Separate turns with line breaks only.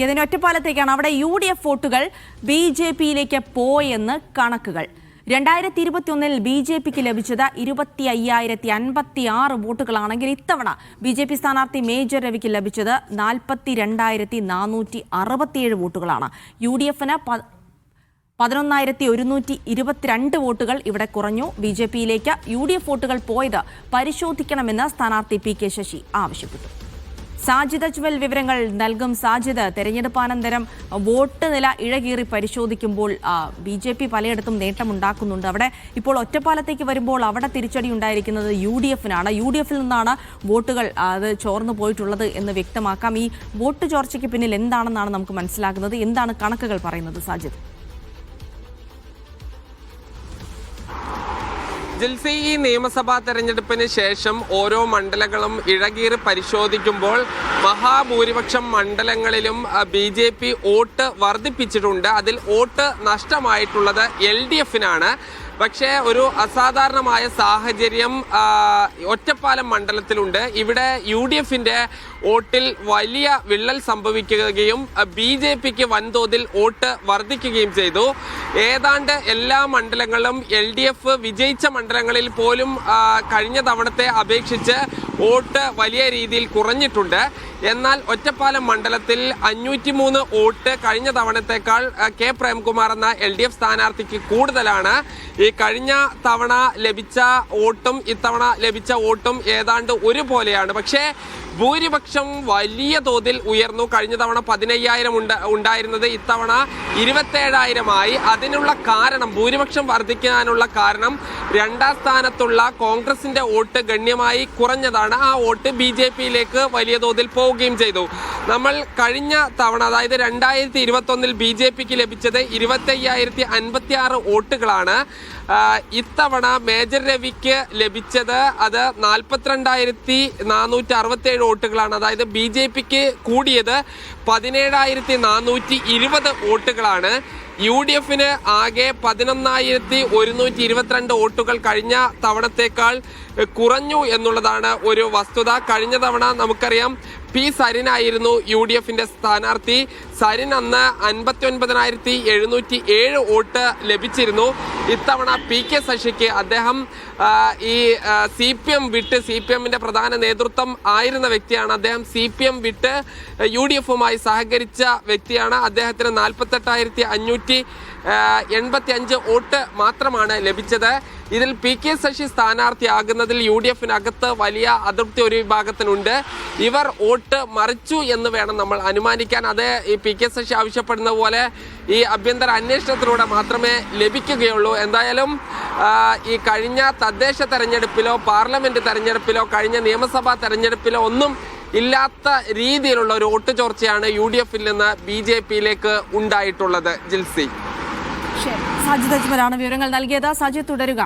ഒറ്റപ്പാലത്തേക്കാണ്. അവിടെ UDF വോട്ടുകൾ BJP-യിലേക്ക് പോയെന്ന് കണക്കുകൾ. 2021-ൽ BJP-ക്ക് ലഭിച്ചത് 25,056 വോട്ടുകളാണെങ്കിൽ ഇത്തവണ BJP സ്ഥാനാർത്ഥി മേജർ രവിക്ക് ലഭിച്ചത് 42,467 വോട്ടുകളാണ്. UDF-ന് 11,122 വോട്ടുകൾ ഇവിടെ കുറഞ്ഞു. BJP-യിലേക്ക് UDF വോട്ടുകൾ പോയത് പരിശോധിക്കണമെന്ന് സ്ഥാനാർത്ഥി PK ശശി ആവശ്യപ്പെട്ടു. സാജിദ് അജ്മൽ വിവരങ്ങൾ നൽകും. സാജിദ്, തെരഞ്ഞെടുപ്പാനന്തരം വോട്ട് നില ഇഴകീറി പരിശോധിക്കുമ്പോൾ BJP പലയിടത്തും നേട്ടമുണ്ടാക്കുന്നുണ്ട്. അവിടെ ഇപ്പോൾ ഒറ്റപ്പാലത്തേക്ക് വരുമ്പോൾ അവിടെ തിരിച്ചടി ഉണ്ടായിരിക്കുന്നത് UDF-നാണ്. UDF-ൽ നിന്നാണ് വോട്ടുകൾ അത് ചോർന്നു പോയിട്ടുള്ളത് എന്ന് വ്യക്തമാക്കാം. ഈ വോട്ട് ചോർച്ചയ്ക്ക് പിന്നിൽ എന്താണെന്നാണ് നമുക്ക് മനസ്സിലാകുന്നത്? എന്താണ് കണക്കുകൾ പറയുന്നത് സാജിദ്?
ജിൽസി, ഈ നിയമസഭാ തെരഞ്ഞെടുപ്പിന് ശേഷം ഓരോ മണ്ഡലങ്ങളും ഇഴകീറി പരിശോധിക്കുമ്പോൾ മഹാഭൂരിപക്ഷം മണ്ഡലങ്ങളിലും BJP വോട്ട് വർദ്ധിപ്പിച്ചിട്ടുണ്ട്. അതിൽ വോട്ട് നഷ്ടമായിട്ടുള്ളത് LDF-നാണ്. പക്ഷേ ഒരു അസാധാരണമായ സാഹചര്യം ഒറ്റപ്പാലം മണ്ഡലത്തിലുണ്ട്. ഇവിടെ UDF-ന്റെ വോട്ടിൽ വലിയ വിള്ളൽ സംഭവിക്കുകയും BJP-ക്ക് വൻതോതിൽ വോട്ട് വർദ്ധിക്കുകയും ചെയ്തു. ഏതാണ്ട് എല്ലാ മണ്ഡലങ്ങളും LDF വിജയിച്ച മണ്ഡലങ്ങളിൽ പോലും കഴിഞ്ഞ തവണത്തെ അപേക്ഷിച്ച് വോട്ട് വലിയ രീതിയിൽ കുറഞ്ഞിട്ടുണ്ട്. എന്നാൽ ഒറ്റപ്പാലം മണ്ഡലത്തിൽ 503 വോട്ട് കഴിഞ്ഞ തവണത്തേക്കാൾ K പ്രേംകുമാർ എന്ന LDF സ്ഥാനാർത്ഥിക്ക് കൂടുതലാണ്. ഈ കഴിഞ്ഞ തവണ ലഭിച്ച വോട്ടും ഇത്തവണ ലഭിച്ച വോട്ടും ഏതാണ്ട് ഒരുപോലെയാണ്. പക്ഷേ ഭൂരിപക്ഷം വലിയ തോതിൽ ഉയർന്നു. കഴിഞ്ഞ തവണ 15,000 ഉണ്ടായിരുന്നത് ഇത്തവണ 27,000 അതിനുള്ള കാരണം, ഭൂരിപക്ഷം വർദ്ധിക്കാനുള്ള കാരണം, രണ്ടാം സ്ഥാനത്തുള്ള കോൺഗ്രസിന്റെ വോട്ട് ഗണ്യമായി കുറഞ്ഞതാണ്. ആ വോട്ട് BJP-യിലേക്ക് വലിയ തോതിൽ പോവുകയും ചെയ്തു. നമ്മൾ കഴിഞ്ഞ തവണ, അതായത് 2021-ൽ BJP-ക്ക് ലഭിച്ചത് 25,056 വോട്ടുകളാണ്. ഇത്തവണ മേജർ രവിക്ക് ലഭിച്ചത് അത് 42,467 വോട്ടുകളാണ്. അതായത് BJP-ക്ക് കൂടിയത് 17,420 വോട്ടുകളാണ്. UDF-ന് ആകെ 11,122 വോട്ടുകൾ കഴിഞ്ഞ തവണത്തേക്കാൾ കുറഞ്ഞു എന്നുള്ളതാണ് ഒരു വസ്തുത. കഴിഞ്ഞ തവണ നമുക്കറിയാം P സരിനായിരുന്നു UDF-ന്റെ സ്ഥാനാർത്ഥി. സരിൻ അന്ന് 59,707 വോട്ട് ലഭിച്ചിരുന്നു. ഇത്തവണ PK ശശിക്ക്, അദ്ദേഹം ഈ CPM വിട്ട്, CPM-ന്റെ പ്രധാന നേതൃത്വം ആയിരുന്ന വ്യക്തിയാണ്. അദ്ദേഹം CPM വിട്ട് UDF-മായി സഹകരിച്ച വ്യക്തിയാണ്. അദ്ദേഹത്തിന് 48,585 വോട്ട് മാത്രമാണ് ലഭിച്ചത്. ഇതിൽ PK ശശി സ്ഥാനാർത്ഥിയാകുന്നതിൽ UDF-നകത്ത് വലിയ അതൃപ്തി ഒരു വിഭാഗത്തിനുണ്ട്. ഇവർ വോട്ട് മറിച്ചു എന്ന് വേണം നമ്മൾ അനുമാനിക്കാൻ. അത് ഈ PK ശശി ആവശ്യപ്പെടുന്ന പോലെ ഈ ആഭ്യന്തര അന്വേഷണത്തിലൂടെ മാത്രമേ ലഭിക്കുകയുള്ളൂ. എന്തായാലും ഈ കഴിഞ്ഞ തദ്ദേശ തെരഞ്ഞെടുപ്പിലോ പാർലമെന്റ് തെരഞ്ഞെടുപ്പിലോ കഴിഞ്ഞ നിയമസഭാ തെരഞ്ഞെടുപ്പിലോ ഒന്നും ഇല്ലാത്ത രീതിയിലുള്ള ഒരു വോട്ട് ചോർച്ചയാണ് UDF-ൽ നിന്ന് BJP-യിലേക്ക് ഉണ്ടായിട്ടുള്ളത്. ജിൽസി,
സാജിദ് അജ്മലാണ് വിവരങ്ങൾ നൽകിയത്. സാജിദ്, തുടരുക.